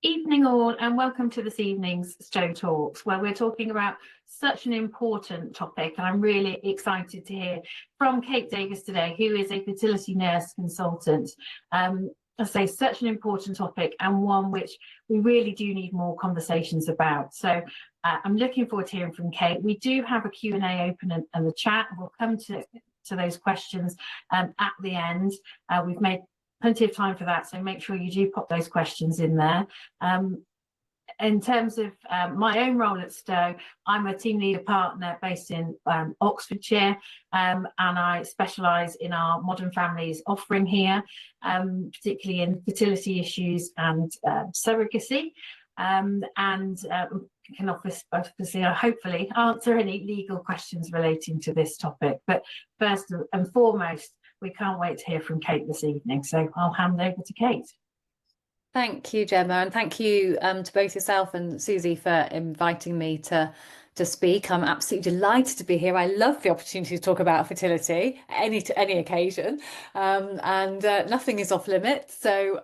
Evening all, and welcome to this evening's Stowe Talks, where we're talking about such an important topic. And I'm really excited to hear from Kate Davies today, who is a fertility nurse consultant. I say such an important topic, and one which we really do need more conversations about. So I'm looking forward to hearing from Kate. We do have a Q&A open in the chat. We'll come to those questions at the end. We've made plenty of time for that, so make sure you do pop those questions in there. In terms of my own role at Stowe, I'm a team leader partner based in Oxfordshire, and I specialise in our modern families offering here, particularly in fertility issues and surrogacy, and can obviously hopefully answer any legal questions relating to this topic. But first and foremost, we can't wait to hear from Kate this evening, so I'll hand over to Kate. Thank you, Gemma, and thank you to both yourself and Susie for inviting me to speak. I'm absolutely delighted to be here. I love the opportunity to talk about fertility any occasion, and nothing is off limits, so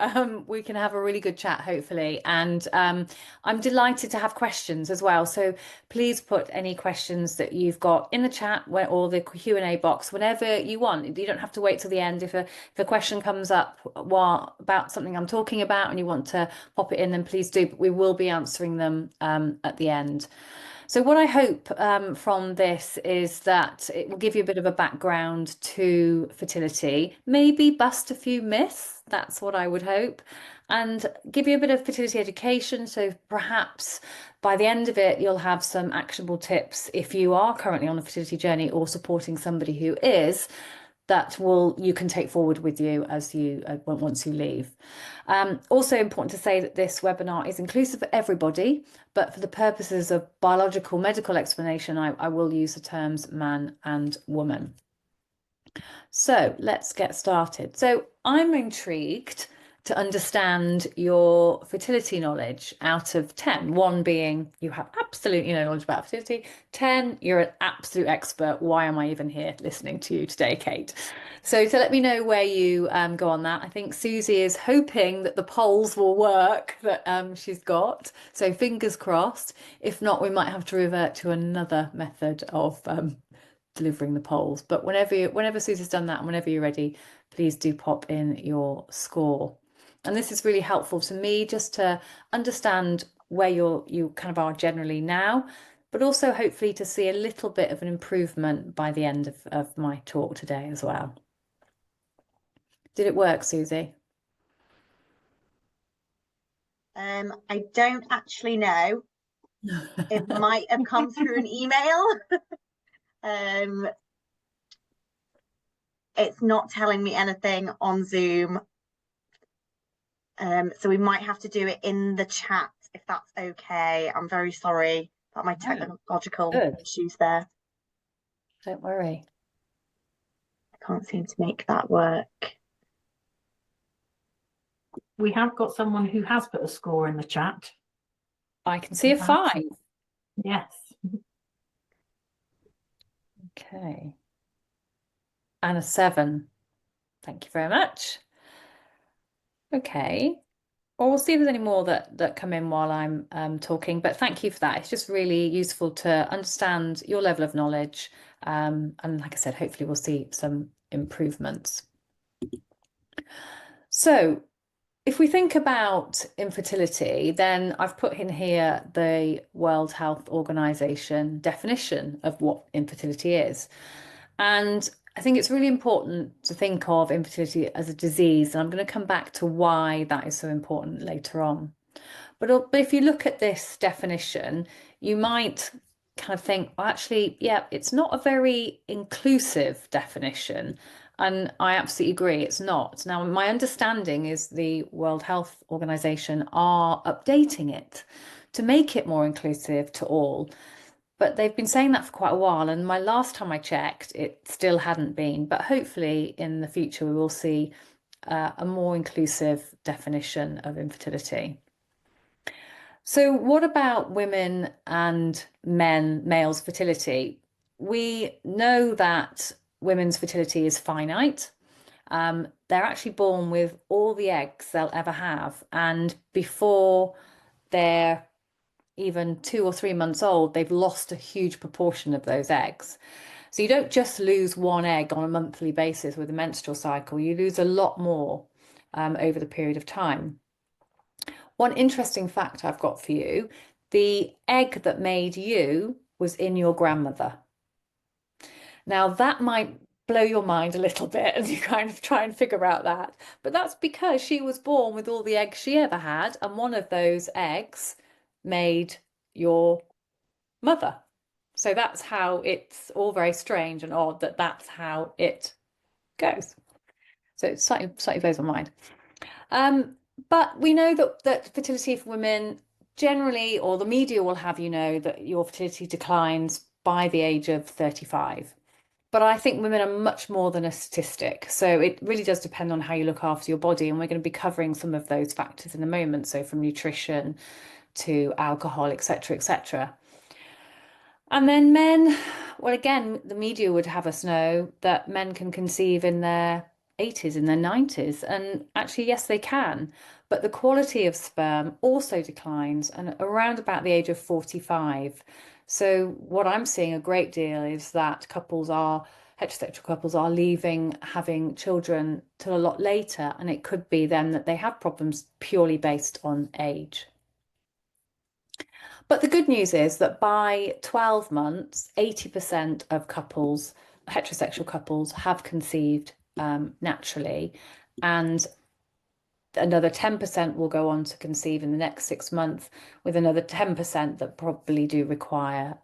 we can have a really good chat, hopefully. And I'm delighted to have questions as well, so please put any questions that you've got in the chat or the Q&A box whenever you want. You don't have to wait till the end. If a question comes up about something I'm talking about and you want to pop it in, then please do, but we will be answering them at the end. So what I hope from this is that it will give you a bit of a background to fertility, maybe bust a few myths, that's what I would hope, and give you a bit of fertility education. So perhaps by the end of it, you'll have some actionable tips if you are currently on a fertility journey or supporting somebody who is, that you can take forward with you as you once you leave. Also important to say that this webinar is inclusive for everybody, but for the purposes of biological medical explanation, I will use the terms man and woman. So let's get started. So I'm intrigued to understand your fertility knowledge out of 10. 1 being you have absolutely no knowledge about fertility. 10, you're an absolute expert. Why am I even here listening to you today, Kate? So let me know where you go on that. I think Susie is hoping that the polls will work that she's got. So fingers crossed. If not, we might have to revert to another method of delivering the polls. But whenever Susie's done that and whenever you're ready, please do pop in your score. And this is really helpful to me just to understand where you kind of are generally now, but also hopefully to see a little bit of an improvement by the end of my talk today as well. Did it work, Susie? I don't actually know. It might have come through an email. It's not telling me anything on Zoom. So we might have to do it in the chat if that's okay. I'm very sorry about my technological issues there. Don't worry. I can't seem to make that work. We have got someone who has put a score in the chat. I can see a 5. Yes. Okay. And a 7. Thank you very much. Okay. Well, we'll see if there's any more that come in while I'm talking, but thank you for that. It's just really useful to understand your level of knowledge. And like I said, hopefully we'll see some improvements. So if we think about infertility, then I've put in here the World Health Organization definition of what infertility is. And I think it's really important to think of infertility as a disease, and I'm going to come back to why that is so important later on. But if you look at this definition, you might kind of think, well, actually, yeah, it's not a very inclusive definition. And I absolutely agree, it's not. Now, my understanding is the World Health Organization are updating it to make it more inclusive to all. But they've been saying that for quite a while, and my last time I checked, it still hadn't been. But hopefully in the future, we will see a more inclusive definition of infertility. So what about women and males' fertility? We know that women's fertility is finite. they're actually born with all the eggs they'll ever have, and before they're even 2 or 3 months old, they've lost a huge proportion of those eggs. So you don't just lose one egg on a monthly basis with a menstrual cycle, you lose a lot more over the period of time. One interesting fact I've got for you, the egg that made you was in your grandmother. Now that might blow your mind a little bit as you kind of try and figure out that, but that's because she was born with all the eggs she ever had, and one of those eggs made your mother. So that's how it's all very strange and odd that that's how it goes. So it slightly blows my mind. But we know that fertility for women generally, or the media will have you know, that your fertility declines by the age of 35. But I think women are much more than a statistic. So it really does depend on how you look after your body. And we're going to be covering some of those factors in a moment. So from nutrition to alcohol, etc., etc. And then men, well, again, the media would have us know that men can conceive in their 80s, in their 90s. And actually, yes, they can. But the quality of sperm also declines and around about the age of 45. So what I'm seeing a great deal is that heterosexual couples are leaving having children till a lot later. And it could be then that they have problems purely based on age. But the good news is that by 12 months, 80% of couples, heterosexual couples, have conceived naturally, and another 10% will go on to conceive in the next 6 months, with another 10% that probably do require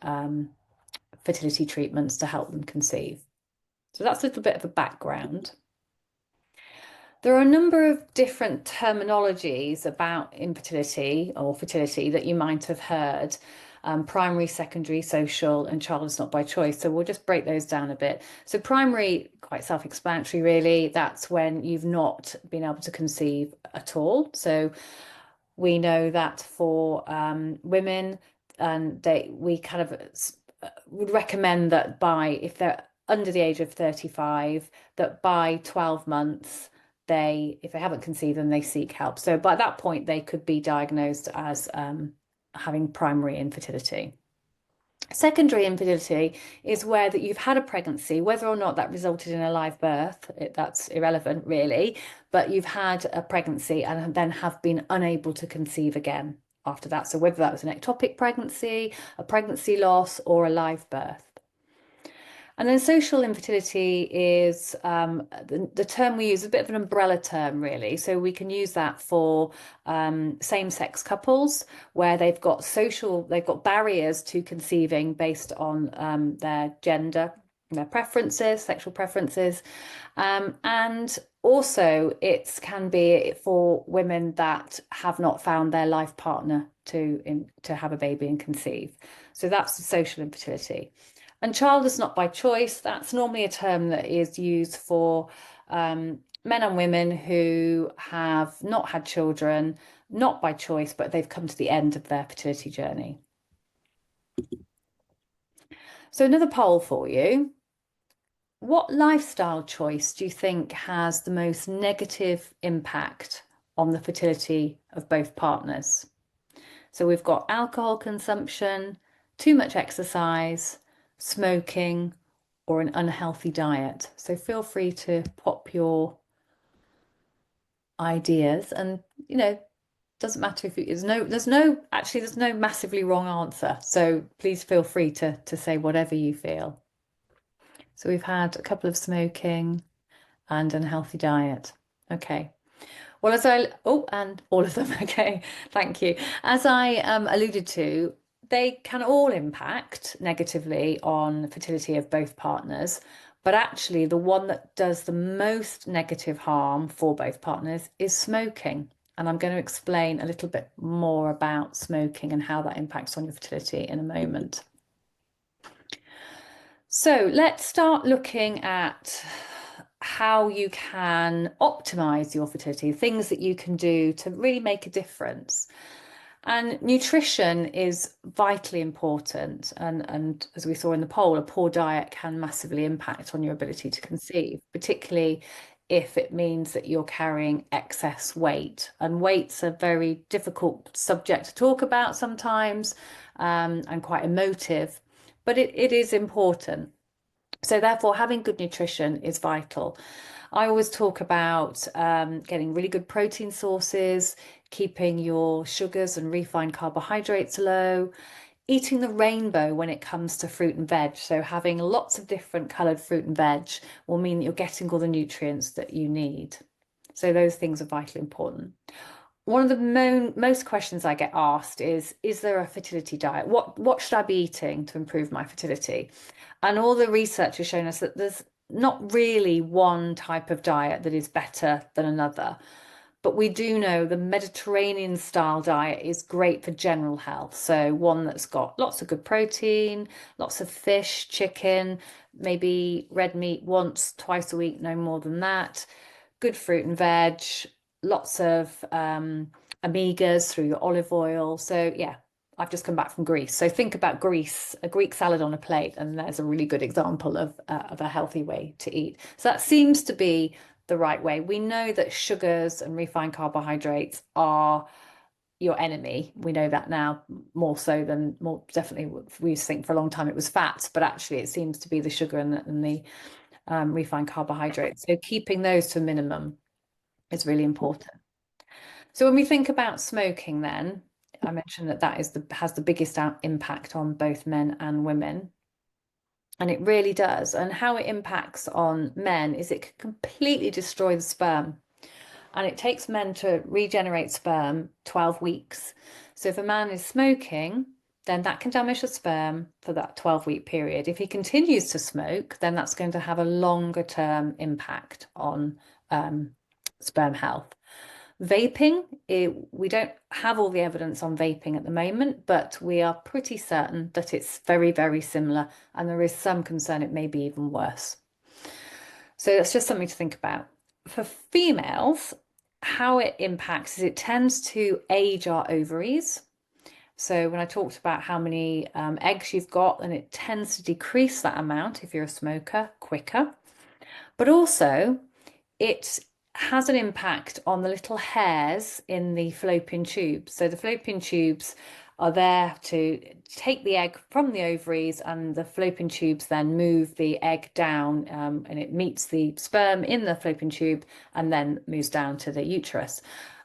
fertility treatments to help them conceive. So that's a little bit of a background. There are a number of different terminologies about infertility or fertility that you might have heard. Primary, secondary, social, and child is not by choice. So we'll just break those down a bit. So primary, quite self-explanatory really, that's when you've not been able to conceive at all. So we know that for women, and we kind of would recommend that if they're under the age of 35, that by 12 months, if they haven't conceived, then they seek help. So by that point, they could be diagnosed as having primary infertility. Secondary infertility is where that you've had a pregnancy, whether or not that resulted in a live birth, that's irrelevant really, but you've had a pregnancy and then have been unable to conceive again after that. So whether that was an ectopic pregnancy, a pregnancy loss, or a live birth. And then social infertility is the term we use is a bit of an umbrella term, really. So we can use that for same-sex couples where they've got barriers to conceiving based on their gender, their preferences, sexual preferences. And also it can be for women that have not found their life partner to have a baby and conceive. So that's the social infertility. And child is not by choice. That's normally a term that is used for men and women who have not had children, not by choice, but they've come to the end of their fertility journey. So another poll for you. What lifestyle choice do you think has the most negative impact on the fertility of both partners? So we've got alcohol consumption, too much exercise, smoking, or an unhealthy diet. So feel free to pop your ideas, and doesn't matter if there's no massively wrong answer. So please feel free to say whatever you feel. So we've had a couple of smoking and unhealthy diet. Okay. Well, and all of them. Okay, thank you. As I alluded to, they can all impact negatively on fertility of both partners, but actually the one that does the most negative harm for both partners is smoking. And I'm going to explain a little bit more about smoking and how that impacts on your fertility in a moment. So let's start looking at how you can optimize your fertility, things that you can do to really make a difference. And nutrition is vitally important. And as we saw in the poll, a poor diet can massively impact on your ability to conceive, particularly if it means that you're carrying excess weight. And weight's a very difficult subject to talk about sometimes, and quite emotive, but it is important. So therefore, having good nutrition is vital. I always talk about getting really good protein sources, keeping your sugars and refined carbohydrates low, eating the rainbow when it comes to fruit and veg. So having lots of different coloured fruit and veg will mean that you're getting all the nutrients that you need. So those things are vitally important. One of the most questions I get asked is there a fertility diet? What should I be eating to improve my fertility? And all the research has shown us that there's not really one type of diet that is better than another. But we do know the Mediterranean style diet is great for general health. So one that's got lots of good protein, lots of fish, chicken, maybe red meat once, twice a week, no more than that. Good fruit and veg, lots of omegas through your olive oil. So yeah, I've just come back from Greece. So think about Greece, a Greek salad on a plate, and there's a really good example of a healthy way to eat. So that seems to be the right way. We know that sugars and refined carbohydrates are your enemy. We know that now more so than definitely we used to think for a long time it was fats, but actually it seems to be the sugar and the refined carbohydrates. So keeping those to a minimum is really important. So when we think about smoking, then I mentioned that has the biggest impact on both men and women. And it really does. And how it impacts on men is it can completely destroy the sperm. And it takes men to regenerate sperm 12 weeks. So if a man is smoking, then that can damage the sperm for that 12-week period. If he continues to smoke, then that's going to have a longer term impact on sperm health. Vaping, we don't have all the evidence on vaping at the moment, but we are pretty certain that it's very, very similar, and there is some concern it may be even worse. So that's just something to think about. For females, how it impacts is it tends to age our ovaries. So when I talked about how many eggs you've got, then it tends to decrease that amount if you're a smoker quicker. But also it has an impact on the little hairs in the fallopian tubes. So the fallopian tubes are there to take the egg from the ovaries, and the fallopian tubes then move the egg down, and it meets the sperm in the fallopian tube and then moves down to the uterus.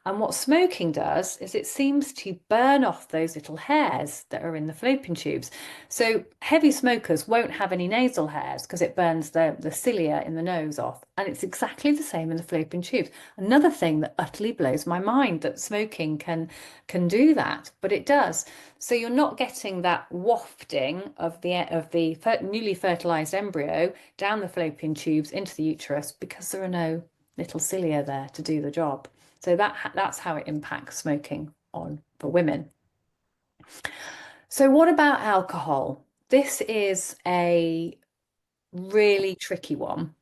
And what smoking does is it seems to burn off those little hairs that are in the fallopian tubes. So heavy smokers won't have any nasal hairs because it burns the cilia in the nose off. And it's exactly the same in the fallopian tubes. Another thing that utterly blows my mind, that smoking can do that, but it does. So you're not getting that wafting of the newly fertilized embryo down the fallopian tubes into the uterus because there are no little cilia there to do the job. So that's how it impacts smoking for women. So what about alcohol? This is a really tricky one.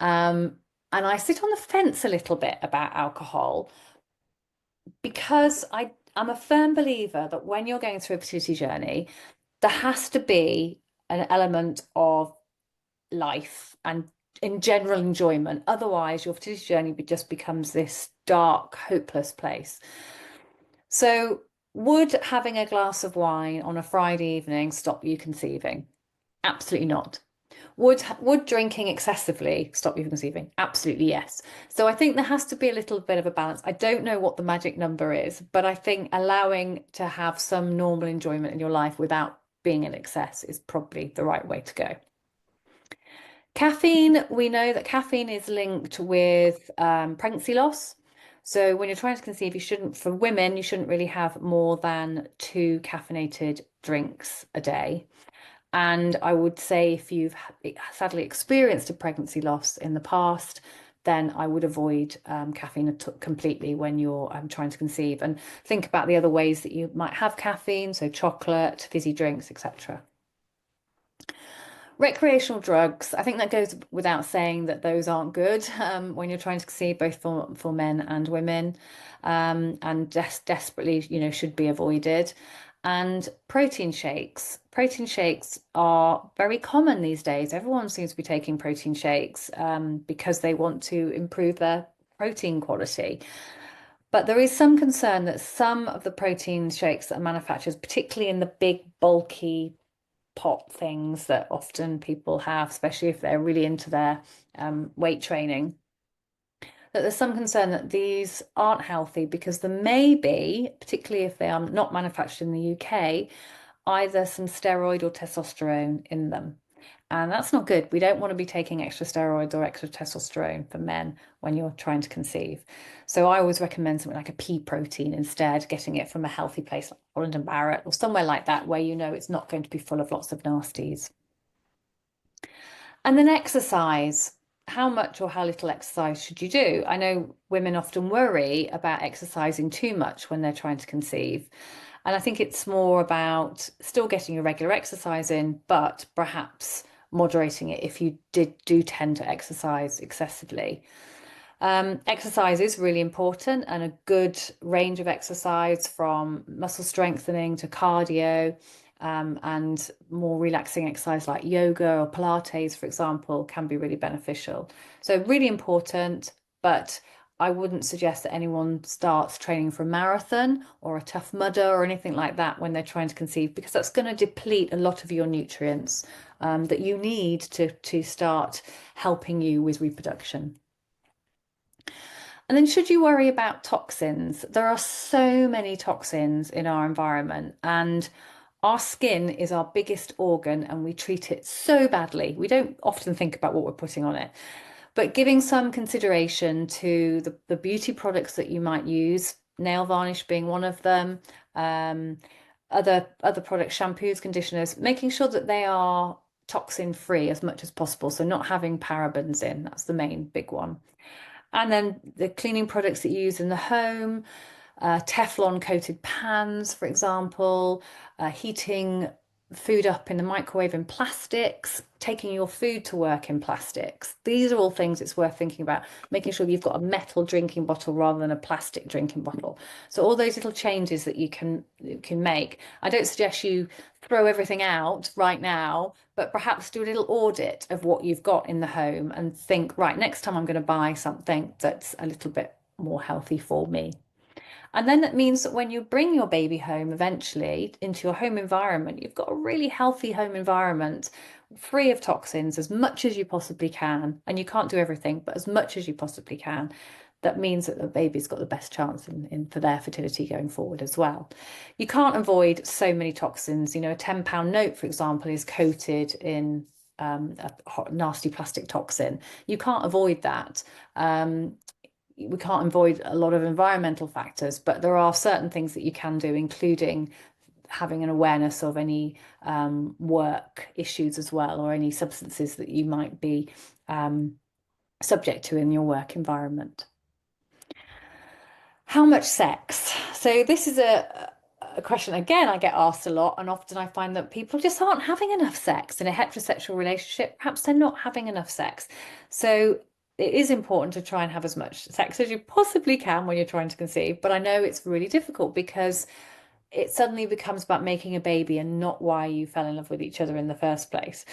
And I sit on the fence a little bit about alcohol because I'm a firm believer that when you're going through a fertility journey, there has to be an element of life and in general enjoyment. Otherwise, your fertility journey just becomes this dark, hopeless place. So would having a glass of wine on a Friday evening stop you conceiving? Absolutely not. Would drinking excessively stop you from conceiving? Absolutely yes. So I think there has to be a little bit of a balance. I don't know what the magic number is, but I think allowing to have some normal enjoyment in your life without being in excess is probably the right way to go. Caffeine, we know that caffeine is linked with pregnancy loss. So when you're trying to conceive, for women, you shouldn't really have more than 2 caffeinated drinks a day. And I would say if you've sadly experienced a pregnancy loss in the past, then I would avoid caffeine completely when you're trying to conceive, and think about the other ways that you might have caffeine, so chocolate, fizzy drinks, etc. Recreational drugs, I think that goes without saying that those aren't good when you're trying to conceive, both for men and women, and desperately, should be avoided. And protein shakes. Protein shakes are very common these days. Everyone seems to be taking protein shakes because they want to improve their protein quality. But there is some concern that some of the protein shakes that are manufactured, particularly in the big bulky pot things that often people have, especially if they're really into their weight training, that there's some concern that these aren't healthy because there may be, particularly if they are not manufactured in the UK, either some steroid or testosterone in them. And that's not good. We don't want to be taking extra steroids or extra testosterone for men when you're trying to conceive. So I always recommend something like a pea protein instead, getting it from a healthy place like Holland and Barrett or somewhere like that, where you know it's not going to be full of lots of nasties. And then exercise. How much or how little exercise should you do? I know women often worry about exercising too much when they're trying to conceive. And I think it's more about still getting your regular exercise in, but perhaps moderating it if you do tend to exercise excessively. Exercise is really important, and a good range of exercise from muscle strengthening to cardio and more relaxing exercise like yoga or Pilates, for example, can be really beneficial. So really important, but I wouldn't suggest that anyone starts training for a marathon or a Tough Mudder or anything like that when they're trying to conceive, because that's going to deplete a lot of your nutrients that you need to start helping you with reproduction. And then should you worry about toxins? There are so many toxins in our environment, and our skin is our biggest organ and we treat it so badly. We don't often think about what we're putting on it. But giving some consideration to the beauty products that you might use, nail varnish being one of them, other products, shampoos, conditioners, making sure that they are toxin free as much as possible. So not having parabens in, that's the main big one. And then the cleaning products that you use in the home, Teflon coated pans, for example, heating food up in the microwave in plastics, taking your food to work in plastics. These are all things it's worth thinking about, making sure you've got a metal drinking bottle rather than a plastic drinking bottle. So all those little changes that you can make. I don't suggest you throw everything out right now, but perhaps do a little audit of what you've got in the home and think, right, next time I'm going to buy something that's a little bit more healthy for me. And then that means that when you bring your baby home eventually into your home environment, you've got a really healthy home environment, free of toxins as much as you possibly can. And you can't do everything, but as much as you possibly can. That means that the baby's got the best chance for their fertility going forward as well. You can't avoid so many toxins. You know, a £10 note, for example, is coated in a nasty plastic toxin. You can't avoid that. We can't avoid a lot of environmental factors, but there are certain things that you can do, including having an awareness of any work issues as well, or any substances that you might be subject to in your work environment. How much sex? So this is a question, again, I get asked a lot, and often I find that people just aren't having enough sex in a heterosexual relationship. Perhaps they're not having enough sex. So it is important to try and have as much sex as you possibly can when you're trying to conceive. But I know it's really difficult because it suddenly becomes about making a baby and not why you fell in love with each other in the first place.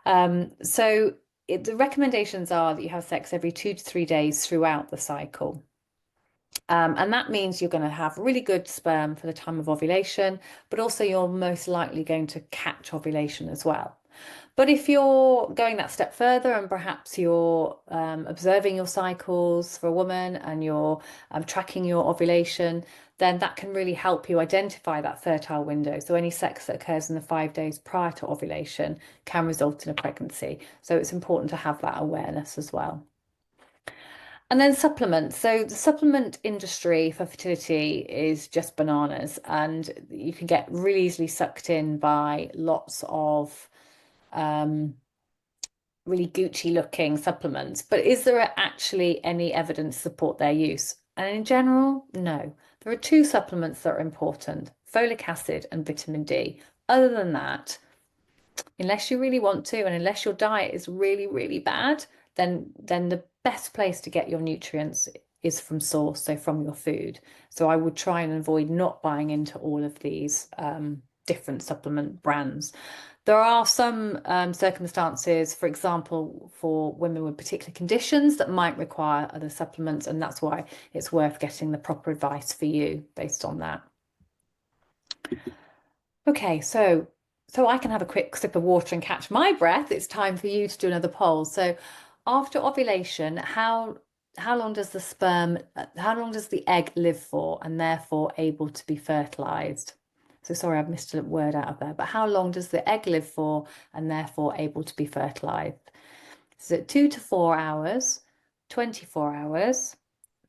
The recommendations are that you have sex every 2 to 3 days throughout the cycle. And that means you're going to have really good sperm for the time of ovulation, but also you're most likely going to catch ovulation as well. But if you're going that step further and perhaps you're observing your cycles for a woman and you're tracking your ovulation, then that can really help you identify that fertile window. So any sex that occurs in the 5 days prior to ovulation can result in a pregnancy. So it's important to have that awareness as well. And then supplements. So the supplement industry for fertility is just bananas, and you can get really easily sucked in by lots of really Gucci looking supplements. But is there actually any evidence to support their use? And in general, no. There are 2 supplements that are important: folic acid and vitamin D. Other than that, unless you really want to, and unless your diet is really, really bad, then the best place to get your nutrients is from source, so from your food. So I would try and avoid not buying into all of these different supplement brands. There are some circumstances, for example, for women with particular conditions that might require other supplements, and that's why it's worth getting the proper advice for you based on that. Okay, so I can have a quick sip of water and catch my breath. It's time for you to do another poll. So after ovulation, how long does the egg live for and therefore able to be fertilized? So sorry, I've missed a word out of there, but how long does the egg live for and therefore able to be fertilized? Is it 2 to 4 hours, 24 hours,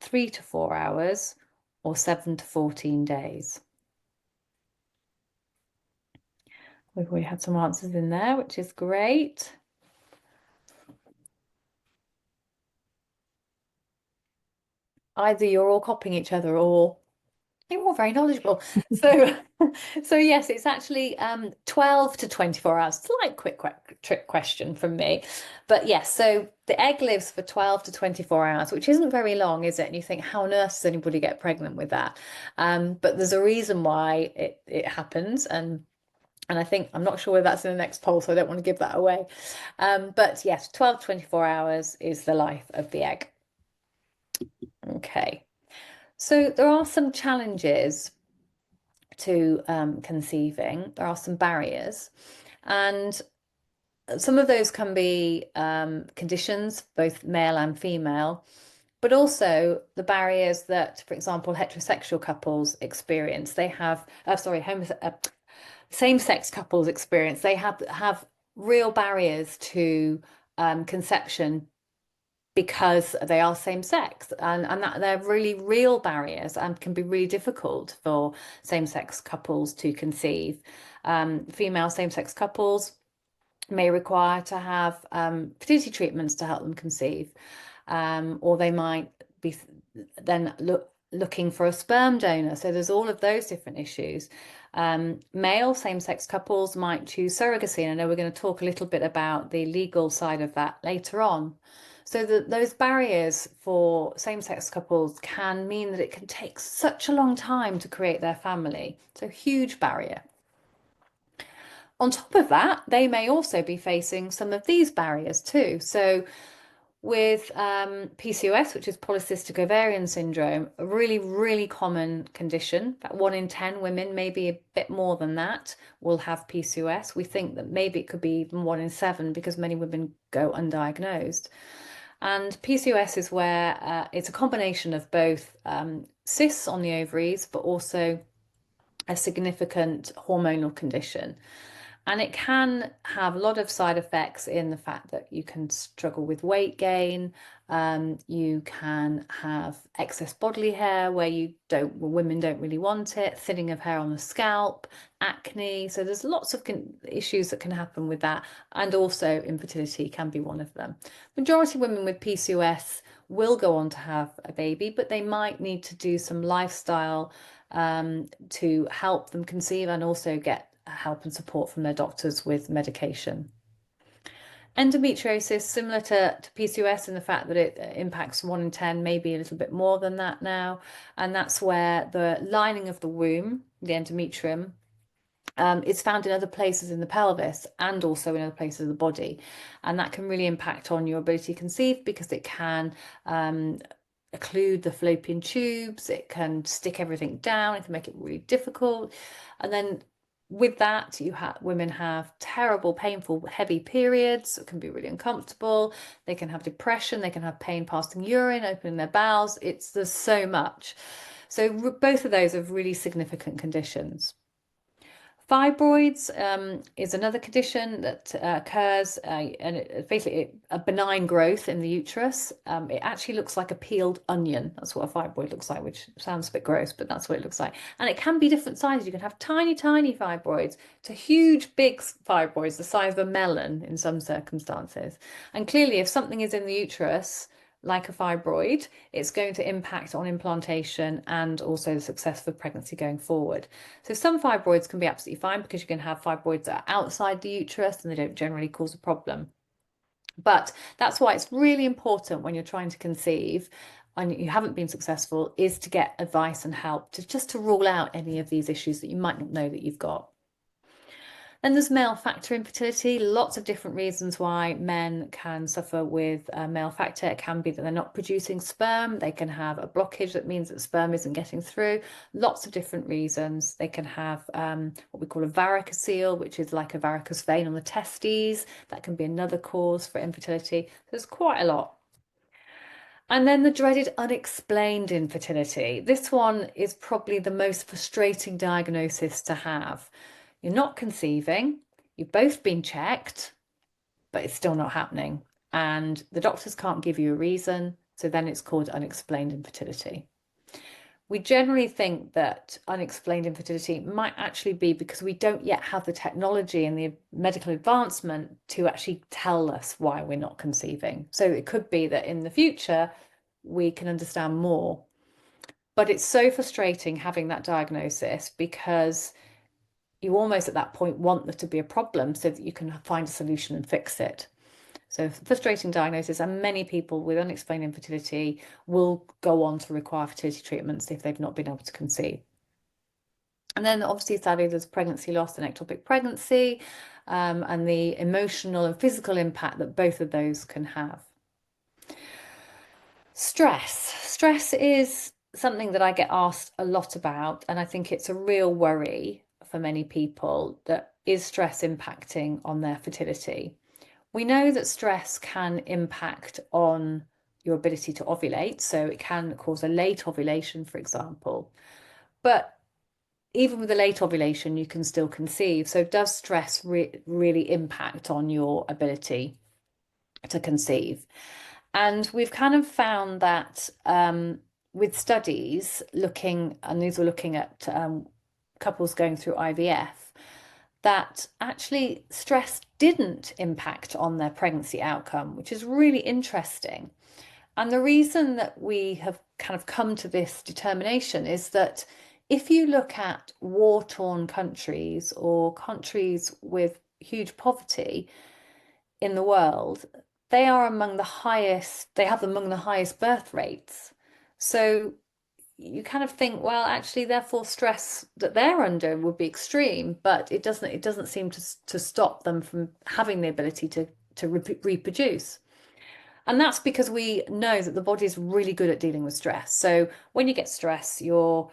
3 to 4 hours, or 7 to 14 days? We've already had some answers in there, which is great. Either you're all copying each other or you're all very knowledgeable. So yes, it's actually 12 to 24 hours. Slight quick trick question from me. But yes, so the egg lives for 12 to 24 hours, which isn't very long, is it? And you think, how on earth does anybody get pregnant with that? But there's a reason why it happens. And I think, I'm not sure whether that's in the next poll, so I don't want to give that away. But yes, 12 to 24 hours is the life of the egg. Okay, so there are some challenges to conceiving. There are some barriers, and some of those can be conditions, both male and female, but also the barriers that, for example, heterosexual couples experience. They have, same-sex couples experience. They have real barriers to conception because they are same sex, and that they're really real barriers and can be really difficult for same-sex couples to conceive. Female same-sex couples may require to have fertility treatments to help them conceive, or they might be then looking for a sperm donor. So there's all of those different issues. Male same-sex couples might choose surrogacy, and I know we're going to talk a little bit about the legal side of that later on. So those barriers for same-sex couples can mean that it can take such a long time to create their family. So huge barrier. On top of that, they may also be facing some of these barriers too. So with PCOS, which is polycystic ovarian syndrome, a really, really common condition. About 1 in 10 women, maybe a bit more than that, will have PCOS. We think that maybe it could be even 1 in 7 because many women go undiagnosed. And PCOS is where it's a combination of both cysts on the ovaries, but also a significant hormonal condition. And it can have a lot of side effects in the fact that you can struggle with weight gain, you can have excess bodily hair where women don't really want it, thinning of hair on the scalp, acne. So there's lots of issues that can happen with that, and also infertility can be one of them. Majority of women with PCOS will go on to have a baby, but they might need to do some lifestyle to help them conceive, and also get help and support from their doctors with medication. Endometriosis, similar to PCOS in the fact that it impacts 1 in 10, maybe a little bit more than that now. And that's where the lining of the womb, the endometrium, is found in other places in the pelvis and also in other places of the body. And that can really impact on your ability to conceive because it can occlude the fallopian tubes, it can stick everything down, it can make it really difficult. And then with that, women have terrible, painful, heavy periods. It can be really uncomfortable. They can have depression. They can have pain passing urine, opening their bowels. There's so much. So both of those are really significant conditions. Fibroids is another condition that occurs, and it's basically a benign growth in the uterus. It actually looks like a peeled onion. That's what a fibroid looks like, which sounds a bit gross, but that's what it looks like. And it can be different sizes. You can have tiny, tiny fibroids to huge, big fibroids, the size of a melon in some circumstances. And clearly, if something is in the uterus, like a fibroid, it's going to impact on implantation and also the success of pregnancy going forward. So some fibroids can be absolutely fine because you can have fibroids that are outside the uterus and they don't generally cause a problem. But that's why it's really important when you're trying to conceive and you haven't been successful, is to get advice and help to rule out any of these issues that you might not know that you've got. Then there's male factor infertility. Lots of different reasons why men can suffer with male factor. It can be that they're not producing sperm. They can have a blockage that means that sperm isn't getting through. Lots of different reasons. They can have what we call a varicocele, which is like a varicose vein on the testes. That can be another cause for infertility. There's quite a lot. And then the dreaded unexplained infertility. This one is probably the most frustrating diagnosis to have. You're not conceiving, you've both been checked, but it's still not happening. And the doctors can't give you a reason, so then it's called unexplained infertility. We generally think that unexplained infertility might actually be because we don't yet have the technology and the medical advancement to actually tell us why we're not conceiving. So it could be that in the future we can understand more. But it's so frustrating having that diagnosis because you almost at that point want there to be a problem so that you can find a solution and fix it. So frustrating diagnosis, and many people with unexplained infertility will go on to require fertility treatments if they've not been able to conceive. And then obviously, sadly, there's pregnancy loss and ectopic pregnancy, and the emotional and physical impact that both of those can have. Stress is something that I get asked a lot about, and I think it's a real worry for many people. That is stress impacting on their fertility? We know that stress can impact on your ability to ovulate, so it can cause a late ovulation, for example. But even with a late ovulation, you can still conceive. So does stress really impact on your ability to conceive? And we've kind of found that with studies looking, and these were looking at couples going through IVF, that actually stress didn't impact on their pregnancy outcome, which is really interesting. And the reason that we have kind of come to this determination is that if you look at war-torn countries or countries with huge poverty in the world, they are among the highest, they have among the highest birth rates. So you kind of think, well, actually, therefore, stress that they're under would be extreme, but it doesn't seem to stop them from having the ability to reproduce. And that's because we know that the body is really good at dealing with stress. So when you get stress, your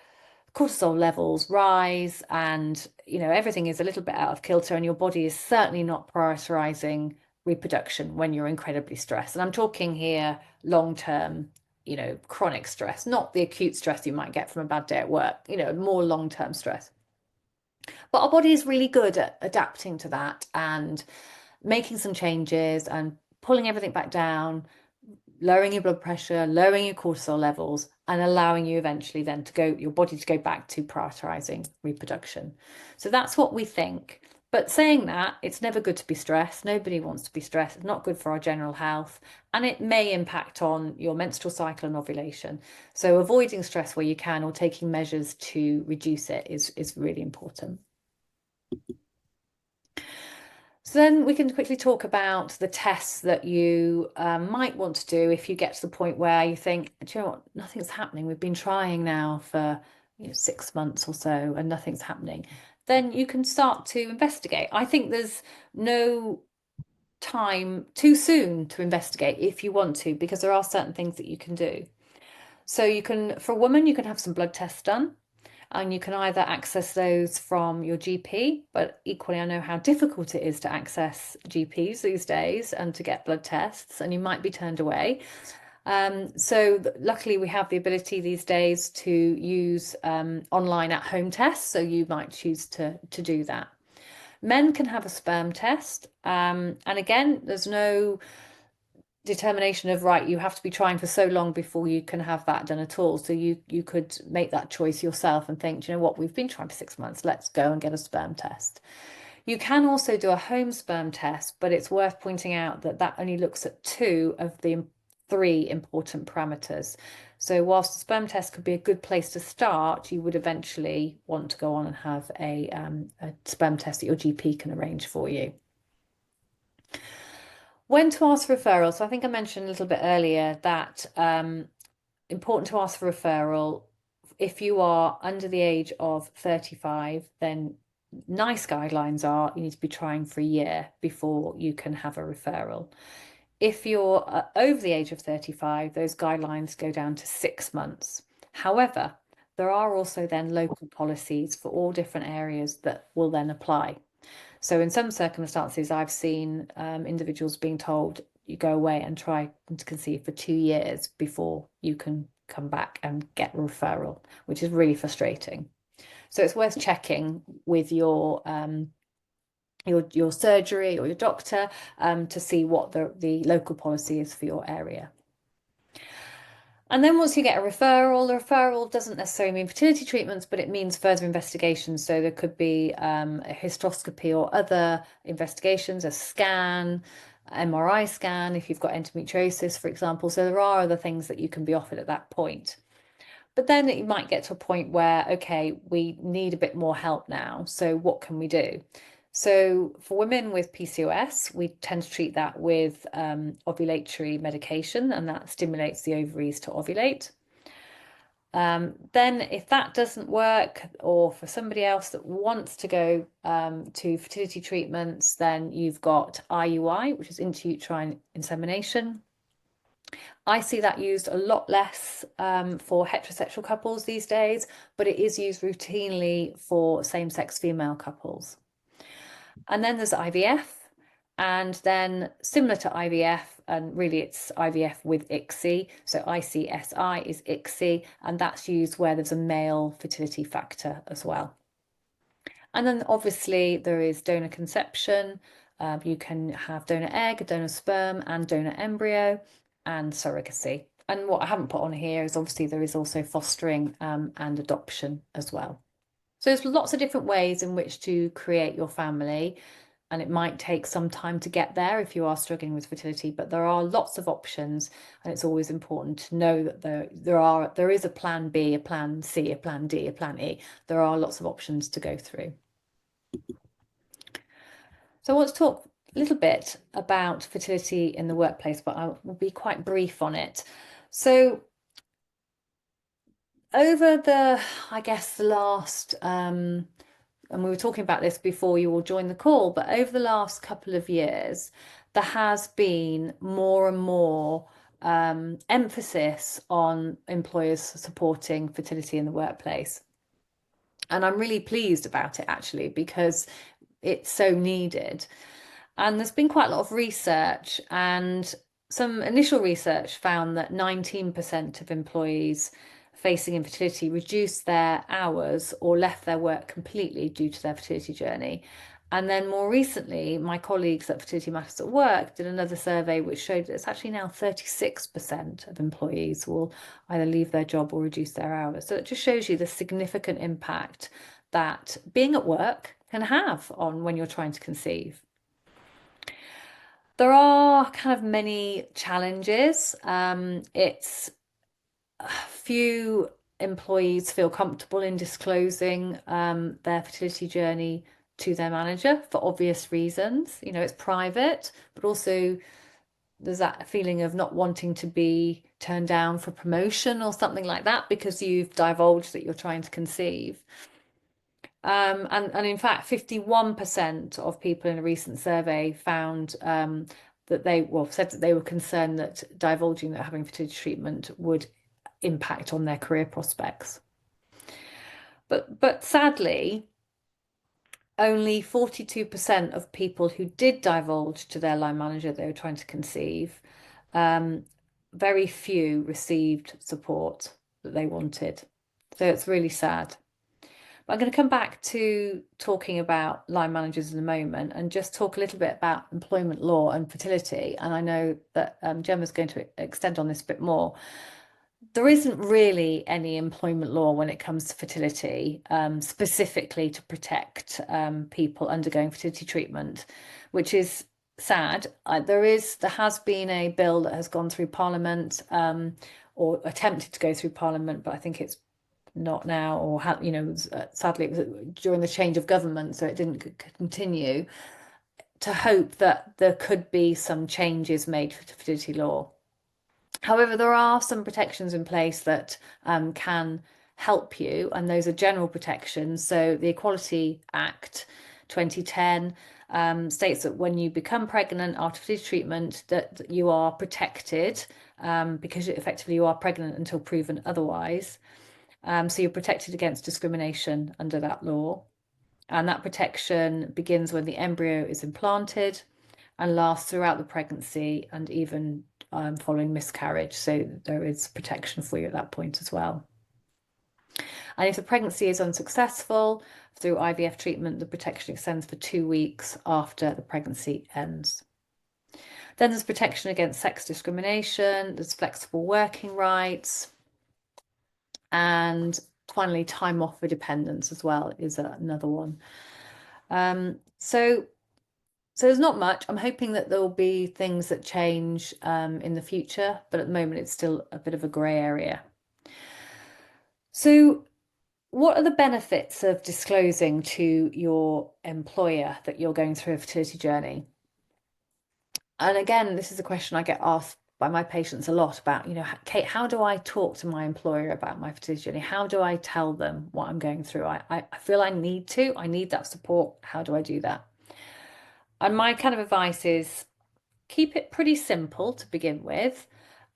cortisol levels rise, and everything is a little bit out of kilter, and your body is certainly not prioritizing reproduction when you're incredibly stressed. And I'm talking here long-term, chronic stress, not the acute stress you might get from a bad day at work, more long-term stress. But our body is really good at adapting to that and making some changes and pulling everything back down, lowering your blood pressure, lowering your cortisol levels, and allowing you eventually then your body to go back to prioritizing reproduction. So that's what we think. But saying that, it's never good to be stressed. Nobody wants to be stressed. It's not good for our general health, and it may impact on your menstrual cycle and ovulation. So avoiding stress where you can, or taking measures to reduce it, is really important. So then we can quickly talk about the tests that you might want to do if you get to the point where you think, do you know what, nothing's happening. We've been trying now for 6 months or so and nothing's happening. Then you can start to investigate. I think there's no time too soon to investigate if you want to, because there are certain things that you can do. So for a woman, you can have some blood tests done, and you can either access those from your GP, but equally I know how difficult it is to access GPs these days and to get blood tests, and you might be turned away. So luckily we have the ability these days to use online at-home tests, so you might choose to do that. Men can have a sperm test, and again, there's no determination of, right, you have to be trying for so long before you can have that done at all. So you could make that choice yourself and think, do you know what, we've been trying for 6 months, let's go and get a sperm test. You can also do a home sperm test, but it's worth pointing out that that only looks at 2 of the 3 important parameters. So whilst the sperm test could be a good place to start, you would eventually want to go on and have a sperm test that your GP can arrange for you. When to ask for referrals. So I think I mentioned a little bit earlier that important to ask for referral. If you are under the age of 35, then nice guidelines are you need to be trying for a year before you can have a referral. If you're over the age of 35, those guidelines go down to 6 months. However, there are also then local policies for all different areas that will then apply. So in some circumstances, I've seen individuals being told you go away and try to conceive for 2 years before you can come back and get a referral, which is really frustrating. So it's worth checking with your surgery or your doctor to see what the local policy is for your area. And then once you get a referral, the referral doesn't necessarily mean fertility treatments, but it means further investigations. So there could be a hysteroscopy or other investigations, a scan, MRI scan, if you've got endometriosis, for example. So there are other things that you can be offered at that point. But then you might get to a point where, okay, we need a bit more help now. So what can we do? So for women with PCOS, we tend to treat that with ovulatory medication, and that stimulates the ovaries to ovulate. Then if that doesn't work, or for somebody else that wants to go to fertility treatments, then you've got IUI, which is intrauterine insemination. I see that used a lot less for heterosexual couples these days, but it is used routinely for same-sex female couples. And then there's IVF, and then similar to IVF, and really it's IVF with ICSI. So ICSI is ICSI, and that's used where there's a male fertility factor as well. And then obviously there is donor conception. You can have donor egg, donor sperm, and donor embryo, and surrogacy. And what I haven't put on here is obviously there is also fostering and adoption as well. So there's lots of different ways in which to create your family, and it might take some time to get there if you are struggling with fertility, but there are lots of options, and it's always important to know that there is a plan B, a plan C, a plan D, a plan E. There are lots of options to go through. So I want to talk a little bit about fertility in the workplace, but I will be quite brief on it. So over I guess the last, and we were talking about this before you all joined the call, but over the last couple of years, there has been more and more emphasis on employers supporting fertility in the workplace. And I'm really pleased about it, actually, because it's so needed. And there's been quite a lot of research, and some initial research found that 19% of employees facing infertility reduced their hours or left their work completely due to their fertility journey. And then more recently, my colleagues at Fertility Matters at Work did another survey which showed that it's actually now 36% of employees will either leave their job or reduce their hours. So it just shows you the significant impact that being at work can have on when you're trying to conceive. There are kind of many challenges. It's few employees feel comfortable in disclosing their fertility journey to their manager for obvious reasons. You know, it's private, but also there's that feeling of not wanting to be turned down for promotion or something like that because you've divulged that you're trying to conceive. And in fact, 51% of people in a recent survey found that said that they were concerned that divulging that having fertility treatment would impact on their career prospects. But sadly, only 42% of people who did divulge to their line manager they were trying to conceive, very few received support that they wanted. So it's really sad. But I'm going to come back to talking about line managers in a moment and just talk a little bit about employment law and fertility. And I know that Gemma's going to extend on this a bit more. There isn't really any employment law when it comes to fertility, specifically to protect people undergoing fertility treatment, which is sad. There has been a bill that has gone through Parliament or attempted to go through Parliament, but I think it's not now, or sadly it was during the change of government, so it didn't continue, to hope that there could be some changes made to fertility law. However, there are some protections in place that can help you, and those are general protections. So the Equality Act 2010 states that when you become pregnant after fertility treatment, that you are protected because effectively you are pregnant until proven otherwise. So you're protected against discrimination under that law. And that protection begins when the embryo is implanted and lasts throughout the pregnancy and even following miscarriage. So there is protection for you at that point as well. And if the pregnancy is unsuccessful through IVF treatment, the protection extends for 2 weeks after the pregnancy ends. Then there's protection against sex discrimination, there's flexible working rights, and finally time off for dependents as well is another one. So there's not much. I'm hoping that there will be things that change in the future, but at the moment it's still a bit of a grey area. So what are the benefits of disclosing to your employer that you're going through a fertility journey? And again, this is a question I get asked by my patients a lot about, Kate, how do I talk to my employer about my fertility journey? How do I tell them what I'm going through? I feel I need that support. How do I do that? And my kind of advice is keep it pretty simple to begin with,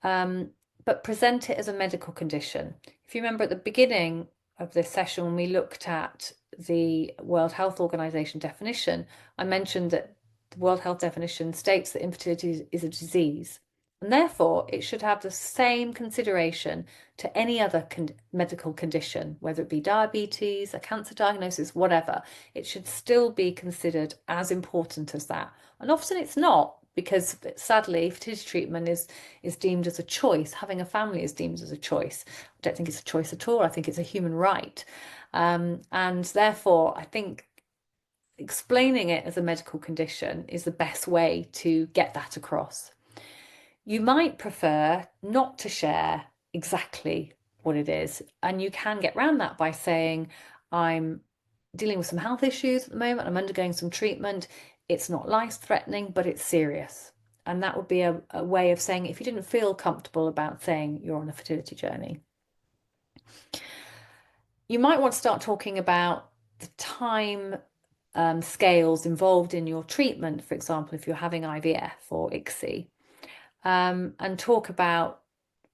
but present it as a medical condition. If you remember at the beginning of this session, when we looked at the World Health Organization definition, I mentioned that the World Health definition states that infertility is a disease, and therefore it should have the same consideration to any other medical condition, whether it be diabetes, a cancer diagnosis, whatever. It should still be considered as important as that. And often it's not, because sadly fertility treatment is deemed as a choice. Having a family is deemed as a choice. I don't think it's a choice at all. I think it's a human right, and therefore I think explaining it as a medical condition is the best way to get that across. You might prefer not to share exactly what it is, and you can get around that by saying, I'm dealing with some health issues at the moment, I'm undergoing some treatment, it's not life-threatening, but it's serious. And that would be a way of saying, if you didn't feel comfortable about saying you're on a fertility journey. You might want to start talking about the time scales involved in your treatment, for example, if you're having IVF or ICSI, and talk about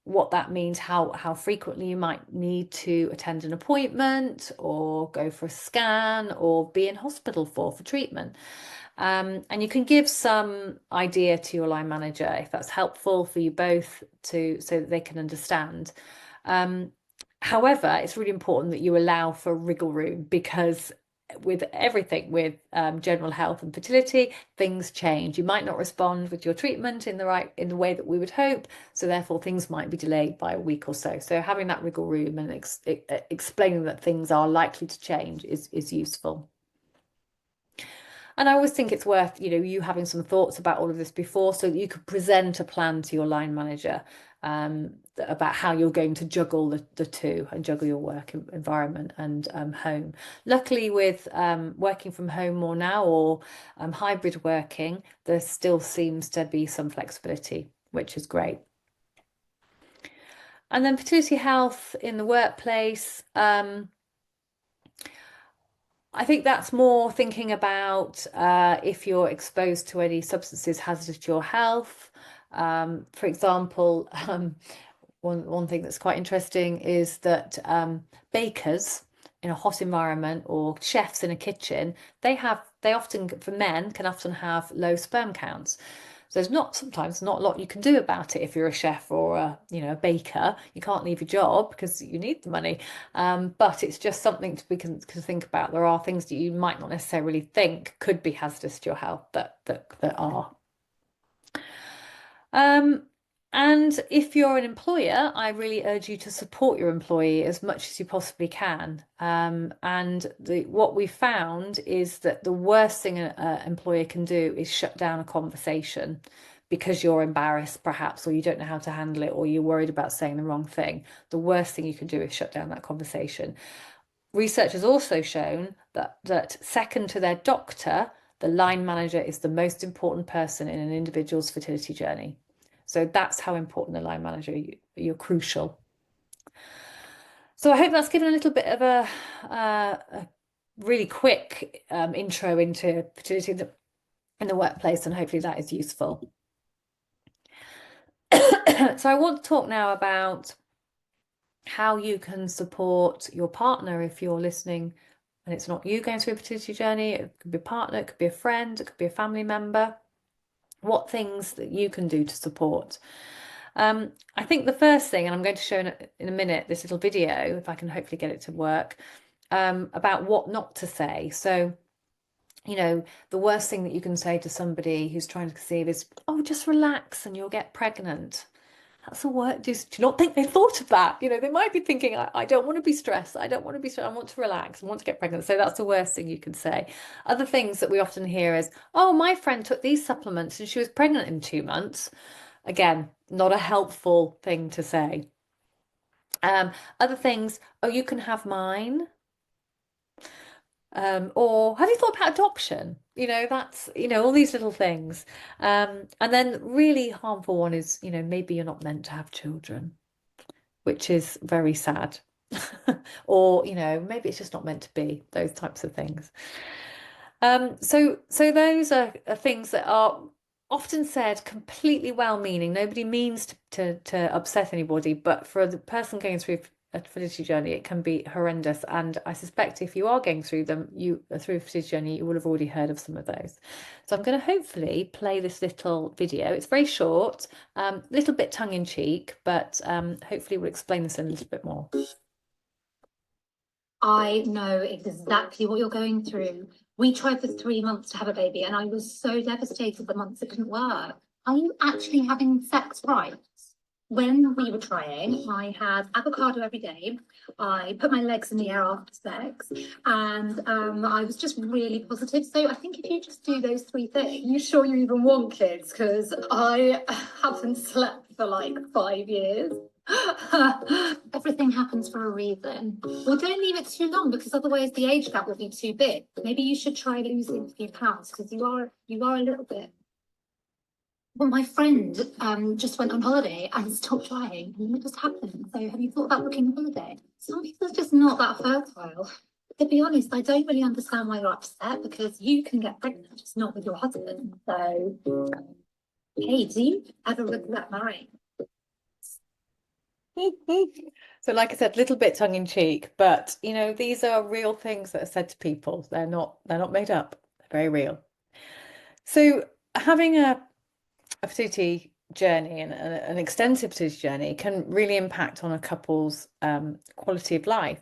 what that means, how frequently you might need to attend an appointment or go for a scan or be in hospital for treatment. And you can give some idea to your line manager if that's helpful for you both so that they can understand. However, it's really important that you allow for wriggle room, because with everything with general health and fertility, things change. You might not respond with your treatment in the way that we would hope, so therefore things might be delayed by a week or so. So having that wriggle room and explaining that things are likely to change is useful. And I always think it's worth, you having some thoughts about all of this before, so that you could present a plan to your line manager about how you're going to juggle the two and juggle your work environment and home. Luckily, with working from home more now, or hybrid working, there still seems to be some flexibility, which is great. And then fertility health in the workplace. I think that's more thinking about if you're exposed to any substances hazardous to your health. For example, one thing that's quite interesting is that bakers in a hot environment, or chefs in a kitchen, they often, for men, can often have low sperm counts. So there's sometimes not a lot you can do about it if you're a chef or a baker. You can't leave your job because you need the money. But it's just something we can think about. There are things that you might not necessarily think could be hazardous to your health that are. And if you're an employer, I really urge you to support your employee as much as you possibly can. And what we found is that the worst thing an employer can do is shut down a conversation because you're embarrassed, perhaps, or you don't know how to handle it, or you're worried about saying the wrong thing. The worst thing you can do is shut down that conversation. Research has also shown that second to their doctor, the line manager is the most important person in an individual's fertility journey. So that's how important the line manager, you're crucial. So I hope that's given a little bit of a really quick intro into fertility in the workplace, and hopefully that is useful. So I want to talk now about how you can support your partner if you're listening and it's not you going through a fertility journey. It could be a partner, it could be a friend, it could be a family member. What things that you can do to support. I think the first thing, and I'm going to show in a minute this little video, if I can hopefully get it to work, about what not to say. So, you know, the worst thing that you can say to somebody who's trying to conceive is, oh, just relax and you'll get pregnant. That's a word. Do you not think they thought of that? You know, they might be thinking, I don't want to be stressed. I don't want to be stressed. I want to relax. I want to get pregnant. So that's the worst thing you can say. Other things that we often hear is, oh, my friend took these supplements and she was pregnant in 2 months. Again, not a helpful thing to say. Other things, oh, you can have mine. Or have you thought about adoption? You know, that's, you know, all these little things. And then really harmful one is, you know, maybe you're not meant to have children, which is very sad. Or, you know, maybe it's just not meant to be, those types of things. So those are things that are often said completely well-meaning. Nobody means to upset anybody, but for the person going through a fertility journey, it can be horrendous. And I suspect if you are going through them, through a fertility journey, you will have already heard of some of those. So I'm going to hopefully play this little video. It's very short, a little bit tongue-in-cheek, but hopefully we'll explain this in a little bit more. I know exactly what you're going through. We tried for 3 months to have a baby, and I was so devastated the months it couldn't work. Are you actually having sex right? When we were trying, I had avocado every day. I put my legs in the air after sex, and I was just really positive. So I think if you just do those 3 things, you sure you even want kids? Because I haven't slept for like 5 years. Everything happens for a reason. Well, don't leave it too long, because otherwise the age gap will be too big. Maybe you should try losing a few pounds, because you are a little bit. Well, my friend just went on holiday and stopped trying, and it just happened. So have you thought about booking a holiday? Some people are just not that fertile. To be honest, I don't really understand why you're upset, because you can get pregnant, just not with your husband. So, hey, do you ever regret marrying? So like I said, a little bit tongue-in-cheek, but you know, these are real things that are said to people. They're not made up. They're very real. So having a fertility journey and an extensive fertility journey can really impact on a couple's quality of life.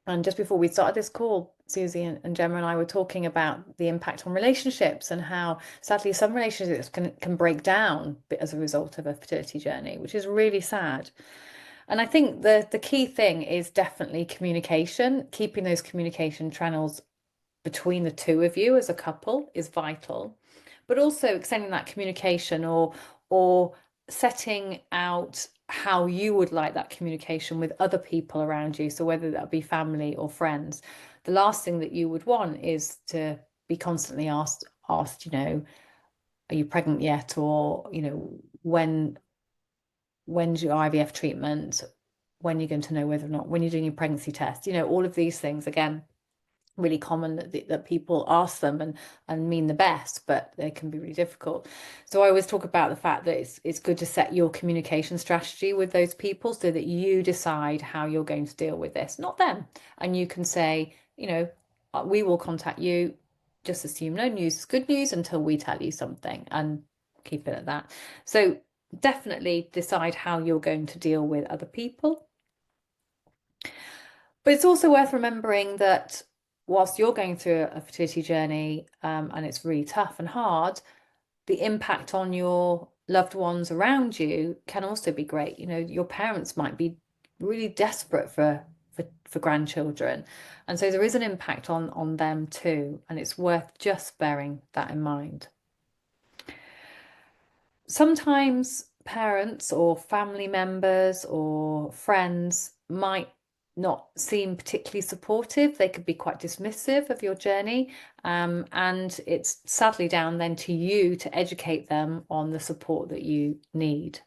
And just before we started this call, Susie and Gemma and I were talking about the impact on relationships and how sadly some relationships can break down as a result of a fertility journey, which is really sad. And I think the key thing is definitely communication. Keeping those communication channels between the two of you as a couple is vital, but also extending that communication or setting out how you would like that communication with other people around you. So whether that be family or friends, the last thing that you would want is to be constantly asked, you know, are you pregnant yet? Or, you know, when's your IVF treatment? When you're going to know whether or not, when you're doing your pregnancy test, you know, all of these things, again, really common that people ask them and mean the best, but they can be really difficult. So I always talk about the fact that it's good to set your communication strategy with those people so that you decide how you're going to deal with this, not them. And you can say, you know, we will contact you, just assume no news is good news until we tell you something, and keep it at that. So definitely decide how you're going to deal with other people. But it's also worth remembering that whilst you're going through a fertility journey and it's really tough and hard, the impact on your loved ones around you can also be great. You know, your parents might be really desperate for grandchildren, and so there is an impact on them too, and it's worth just bearing that in mind. Sometimes parents or family members or friends might not seem particularly supportive. They could be quite dismissive of your journey, and it's sadly down then to you to educate them on the support that you need.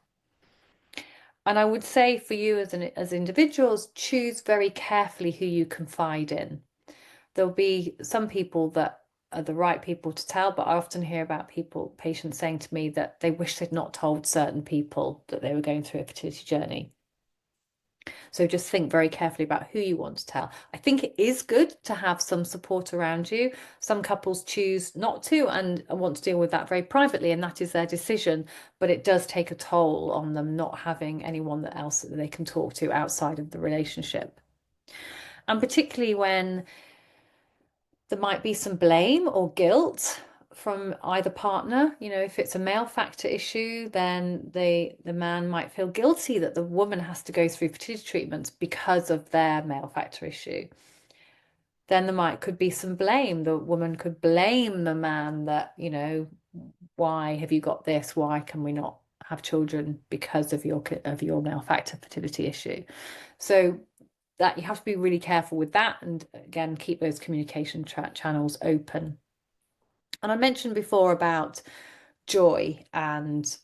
And I would say for you as individuals, choose very carefully who you confide in. There'll be some people that are the right people to tell, but I often hear about patients saying to me that they wish they'd not told certain people that they were going through a fertility journey. So just think very carefully about who you want to tell. I think it is good to have some support around you. Some couples choose not to and want to deal with that very privately, and that is their decision. But it does take a toll on them not having anyone else that they can talk to outside of the relationship. And particularly when there might be some blame or guilt from either partner. You know, if it's a male factor issue, then the man might feel guilty that the woman has to go through fertility treatments because of their male factor issue. Then there could be some blame. The woman could blame the man that, you know, why have you got this? Why can we not have children because of your male factor fertility issue? So that you have to be really careful with that, and again, keep those communication channels open. And I mentioned before about joy and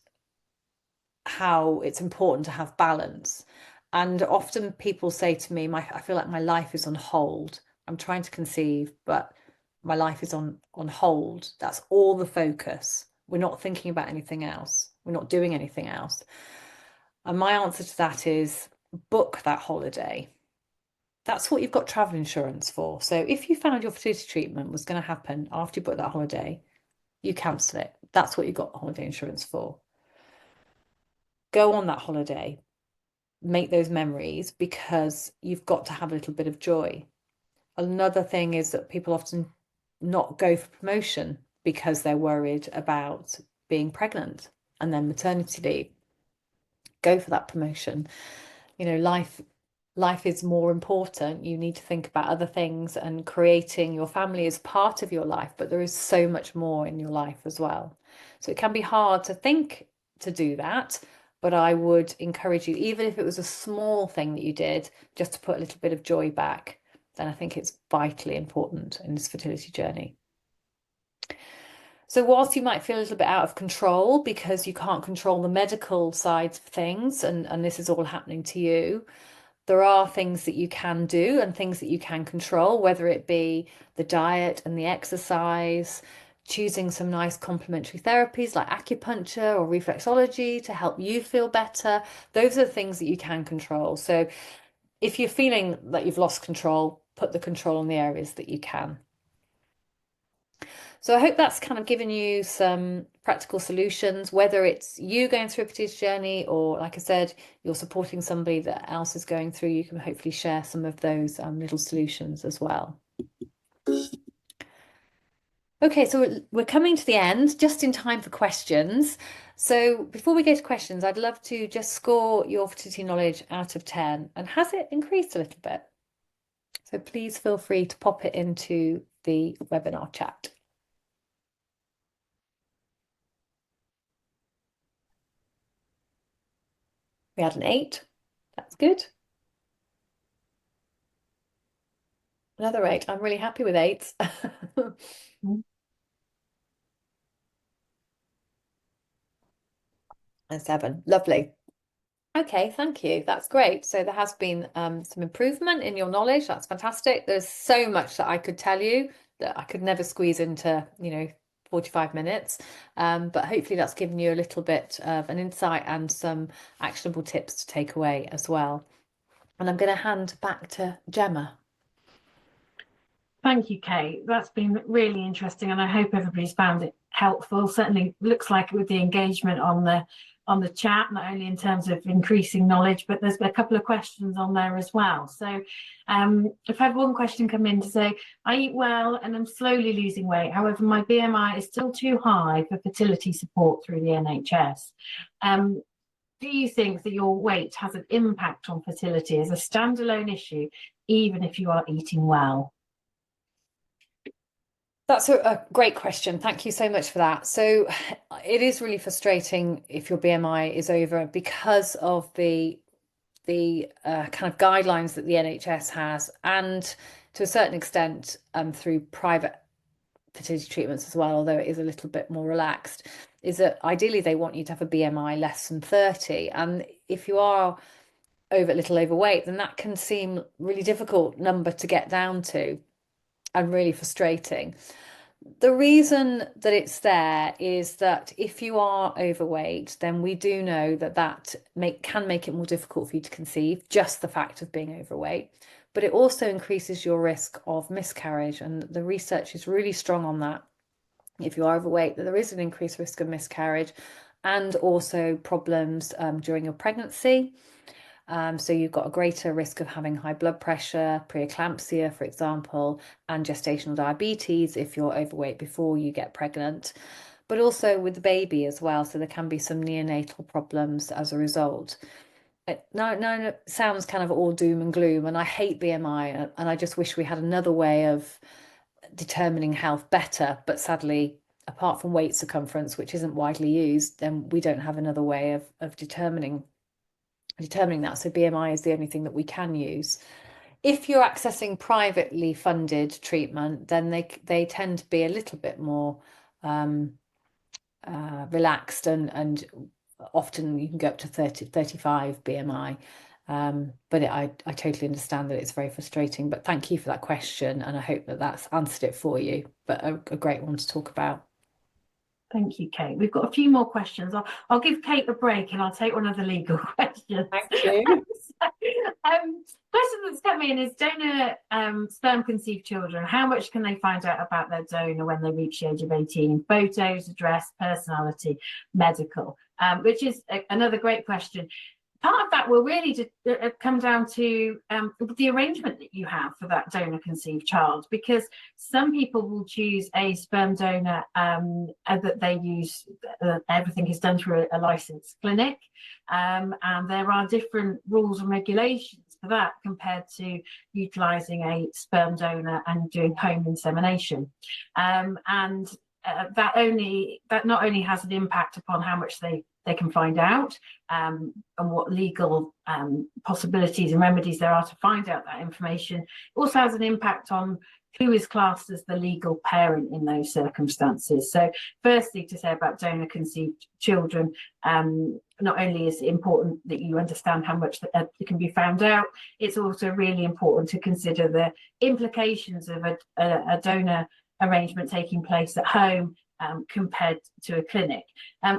how it's important to have balance. And often people say to me, I feel like my life is on hold. I'm trying to conceive, but my life is on hold. That's all the focus. We're not thinking about anything else. We're not doing anything else. And my answer to that is book that holiday. That's what you've got travel insurance for. So if you found your fertility treatment was going to happen after you booked that holiday, you cancel it. That's what you've got holiday insurance for. Go on that holiday, make those memories, because you've got to have a little bit of joy. Another thing is that people often not go for promotion because they're worried about being pregnant and then maternity leave. Go for that promotion. You know, life is more important. You need to think about other things, and creating your family is part of your life, but there is so much more in your life as well. So it can be hard to think to do that, but I would encourage you, even if it was a small thing that you did, just to put a little bit of joy back, then I think it's vitally important in this fertility journey. So whilst you might feel a little bit out of control because you can't control the medical sides of things, and this is all happening to you, there are things that you can do and things that you can control, whether it be the diet and the exercise, choosing some nice complementary therapies like acupuncture or reflexology to help you feel better. Those are the things that you can control. So if you're feeling that you've lost control, put the control in the areas that you can. So I hope that's kind of given you some practical solutions, whether it's you going through a fertility journey or, like I said, you're supporting somebody that else is going through. You can hopefully share some of those little solutions as well. Okay, so we're coming to the end, just in time for questions. So before we go to questions, I'd love to just score your fertility knowledge out of 10. And has it increased a little bit? So please feel free to pop it into the webinar chat. We had an 8. That's good. Another 8. I'm really happy with 8s. And 7. Lovely. Okay, thank you. That's great. So there has been some improvement in your knowledge. That's fantastic. There's so much that I could tell you that I could never squeeze into, 45 minutes. But hopefully that's given you a little bit of an insight and some actionable tips to take away as well. And I'm going to hand back to Gemma. Thank you, Kate. That's been really interesting, and I hope everybody's found it helpful. Certainly looks like with the engagement on the chat, not only in terms of increasing knowledge, but there's a couple of questions on there as well. So I've had one question come in to say, I eat well and I'm slowly losing weight. However, my BMI is still too high for fertility support through the NHS. Do you think that your weight has an impact on fertility as a standalone issue, even if you are eating well? That's a great question. Thank you so much for that. So it is really frustrating if your BMI is over because of the the kind of guidelines that the NHS has, and to a certain extent through private fertility treatments as well, although it is a little bit more relaxed, is that ideally they want you to have a BMI less than 30. And if you are a little overweight, then that can seem really difficult number to get down to and really frustrating. The reason that it's there is that if you are overweight, then we do know that can make it more difficult for you to conceive, just the fact of being overweight, but it also increases your risk of miscarriage, and the research is really strong on that. If you are overweight, that there is an increased risk of miscarriage and also problems during your pregnancy. So you've got a greater risk of having high blood pressure, preeclampsia, for example, and gestational diabetes if you're overweight before you get pregnant, but also with the baby as well. So there can be some neonatal problems as a result. No, it sounds kind of all doom and gloom, and I hate BMI, and I just wish we had another way of determining health better. But sadly, apart from weight circumference, which isn't widely used, then we don't have another way of determining that. So BMI is the only thing that we can use. If you're accessing privately funded treatment, then they tend to be a little bit more relaxed, and often you can go up to 35 BMI. But I totally understand that it's very frustrating. But thank you for that question, and I hope that that's answered it for you. But a great one to talk about. Thank you, Kate. We've got a few more questions. I'll give Kate a break and I'll take one of the legal questions. Thank you. Question that's come in is donor sperm conceived children. How much can they find out about their donor when they reach the age of 18? Photos, address, personality, medical, which is another great question. Part of that will really come down to the arrangement that you have for that donor conceived child, because some people will choose a sperm donor that they use, everything is done through a licensed clinic, and there are different rules and regulations for that compared to utilising a sperm donor and doing home insemination. That not only has an impact upon how much they can find out and what legal possibilities and remedies there are to find out that information, it also has an impact on who is classed as the legal parent in those circumstances. So firstly, to say about donor conceived children, not only is it important that you understand how much that can be found out, it's also really important to consider the implications of a donor arrangement taking place at home compared to a clinic.